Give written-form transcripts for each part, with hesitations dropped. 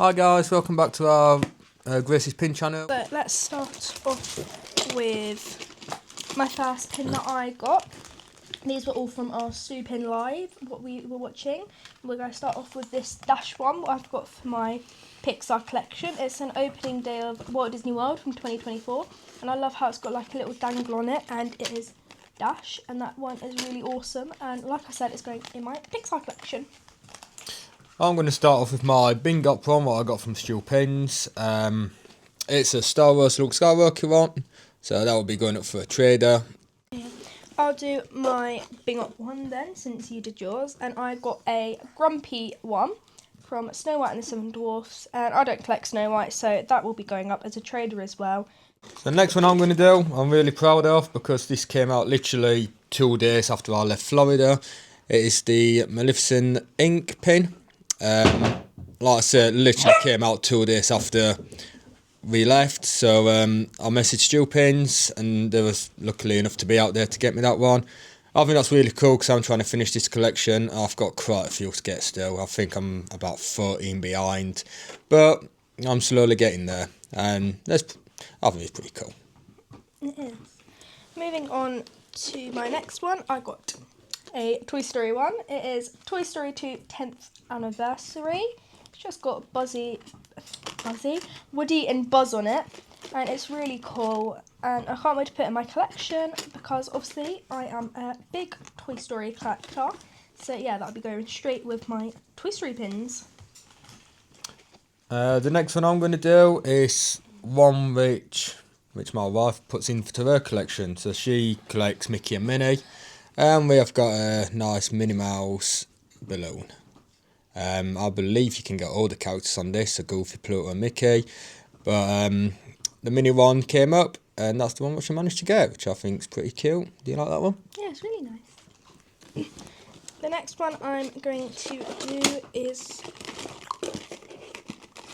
Hi guys, welcome back to our Gracie's Pin channel. So let's start off with my first pin that I got. These were all from our Stewpin live, what we were watching. We're going to start off with this Dash one, what I've got for my Pixar collection. It's an opening day of Walt Disney World from 2024, and I love how it's got like a little dangle on it, and it is Dash, and that one is really awesome. And like I said, it's going in my Pixar collection. I'm going to start off with my Bing Got Prom, what I got from Stewpins. It's a Star Wars Luke Skywalker one, so that will be going up for a trader. I'll do my Bing Up one then, since you did yours, and I got a Grumpy one from Snow White and the Seven Dwarfs, and I don't collect Snow White, so that will be going up as a trader as well. The next one I'm going to do, I'm really proud of, because this came out literally 2 days after I left Florida. It is the Maleficent ink pin. Like I said, literally came out 2 days after we left, so I messaged Stewpins and they was luckily enough to be out there to get me that one. I think that's really cool because I'm trying to finish this collection. I've got quite a few to get still. I think I'm about 14 behind, but I'm slowly getting there, and I think it's pretty cool. It is. Moving on to my next one, I got a Toy Story one. It is Toy Story 2 10th anniversary. It's just got Woody and Buzz on it, and it's really cool, and I can't wait to put it in my collection because obviously I am a big Toy Story collector. So yeah, that'll be going straight with my Toy Story pins. The next one I'm going to do is one which my wife puts into her collection. So she collects Mickey and Minnie, and we have got a nice Minnie Mouse balloon. I believe you can get all the characters on this, so Goofy, Pluto and Mickey, but the Minnie one came up, and that's the one which I managed to get, which I think is pretty cute. Do you like that one? Yeah, it's really nice. The next one I'm going to do is...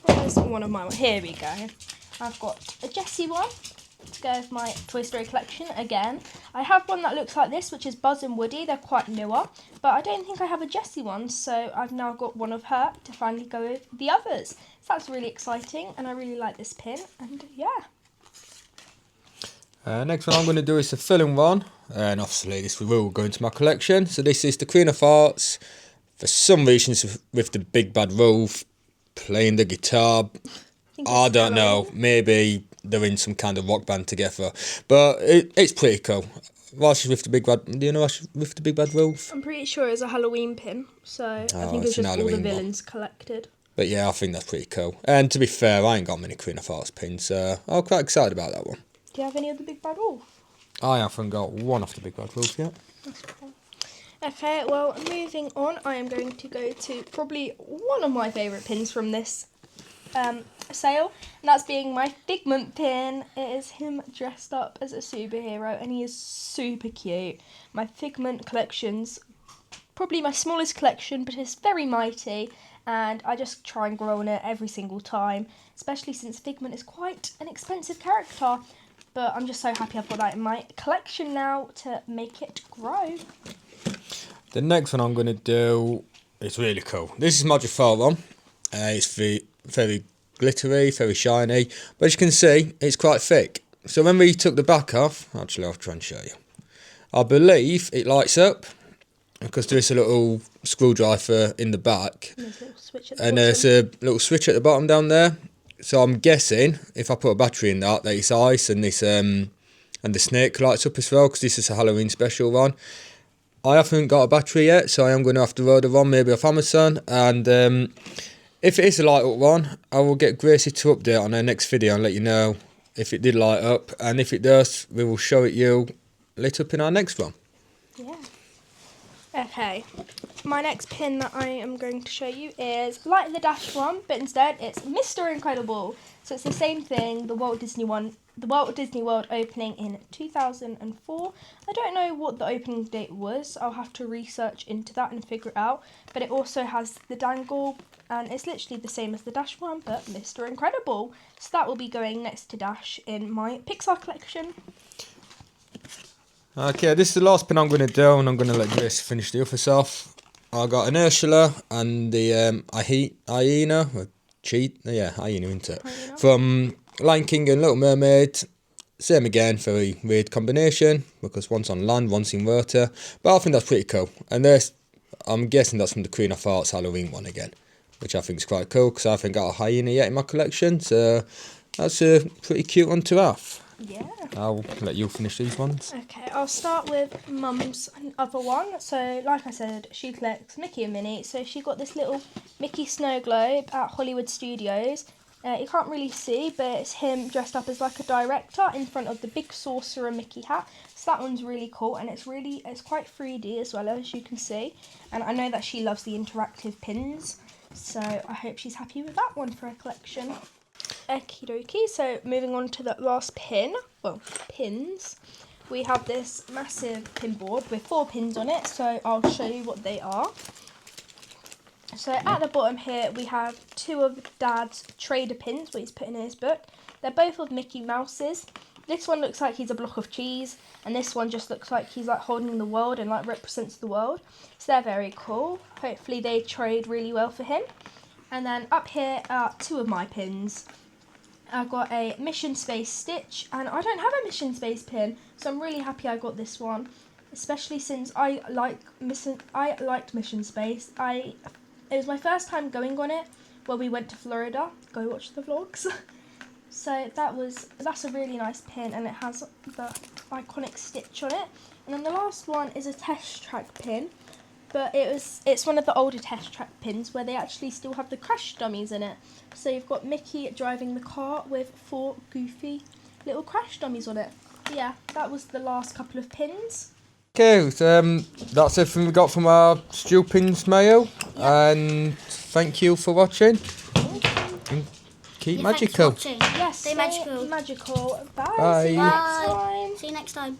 where's one of my... here we go. I've got a Jessie one to go with my Toy Story collection again. I have one that looks like this, which is Buzz and Woody. They're quite newer, but I don't think I have a Jessie one, so I've now got one of her to finally go with the others. So that's really exciting, and I really like this pin, and yeah. Next one I'm going to do is the filling one, and obviously this will go into my collection. So this is the Queen of Hearts, for some reasons with the big bad wolf playing the guitar. I don't know, maybe they're in some kind of rock band together, but it's pretty cool. Why she's with the big bad? Do you know why she's with the big bad wolf? I'm pretty sure it's a Halloween pin, so I think it's just all the villains collected. But yeah, I think that's pretty cool. And to be fair, I ain't got many Queen of Hearts pins, so I'm quite excited about that one. Do you have any of the big bad wolf? I haven't got one off the big bad wolf yet. Okay, well, moving on, I am going to go to probably one of my favourite pins from this sale, and that's being my Figment pin. It is him dressed up as a superhero, and he is super cute. My Figment collection's probably my smallest collection, but it's very mighty, and I just try and grow on it every single time, especially since Figment is quite an expensive character. But I'm just so happy I've got that in my collection now to make it grow. The next one I'm going to do is really cool. This is my default one. It's very glittery, very shiny, but as you can see, it's quite thick. So when we took the back off, actually I'll try and show you. I believe it lights up because there is a little screwdriver in the back, and there's a little switch at the bottom down there. So I'm guessing if I put a battery in that it's ice, and this and the snake lights up as well, because this is a Halloween special one. I haven't got a battery yet, so I am going to have to order one, maybe off Amazon, and if it is a light up one, I will get Gracie to update on her next video and let you know if it did light up, and if it does, we will show it you lit up in our next one. Yeah. Okay, my next pin that I am going to show you is like the Dash one, but instead it's Mr. Incredible. So it's the same thing, the Walt Disney World opening in 2004. I don't know what the opening date was. I'll have to research into that and figure it out. But it also has the dangle, and it's literally the same as the Dash one, but Mr. Incredible. So that will be going next to Dash in my Pixar collection. Okay, this is the last pin I'm going to do, and I'm going to let Grace finish the others off. I got an Ursula and the hyena, hyena, isn't it? Hyena. From Lion King and Little Mermaid. Same again, very weird combination because one's on land, one's in water. But I think that's pretty cool. And this, I'm guessing that's from the Queen of Hearts Halloween one again, which I think is quite cool because I haven't got a hyena yet in my collection. So that's a pretty cute one to have. Yeah. I'll let you finish these ones. Okay, I'll start with Mum's other one. So, like I said, she collects Mickey and Minnie. So she got this little Mickey snow globe at Hollywood Studios. You can't really see, but it's him dressed up as like a director in front of the big sorcerer Mickey hat. So that one's really cool, and it's quite 3D as well, as you can see. And I know that she loves the interactive pins, so I hope she's happy with that one for her collection. Okie dokie, so moving on to the last pins. We have this massive pin board with 4 pins on it, so I'll show you what they are. So at the bottom here we have 2 of Dad's trader pins, what he's put in his book. They're both of Mickey Mouse's. This one looks like he's a block of cheese, and this one just looks like he's like holding the world and like represents the world. So they're very cool. Hopefully they trade really well for him. And then up here are 2 of my pins. I've got a Mission Space Stitch, and I don't have a Mission Space pin, so I'm really happy I got this one, especially since I liked Mission Space. It was my first time going on it, where we went to Florida. Go watch the vlogs. So that's a really nice pin, and it has the iconic Stitch on it. And then the last one is a Test Track pin, but it's one of the older Test Track pins where they actually still have the crash dummies in it. So you've got Mickey driving the car with 4 goofy little crash dummies on it. Yeah, that was the last couple of pins. Okay, that's everything we got from our Stewpins mail, and thank you for watching. And keep magical. Yes, stay magical. Magical. Bye. Bye. See you next time. See you next time.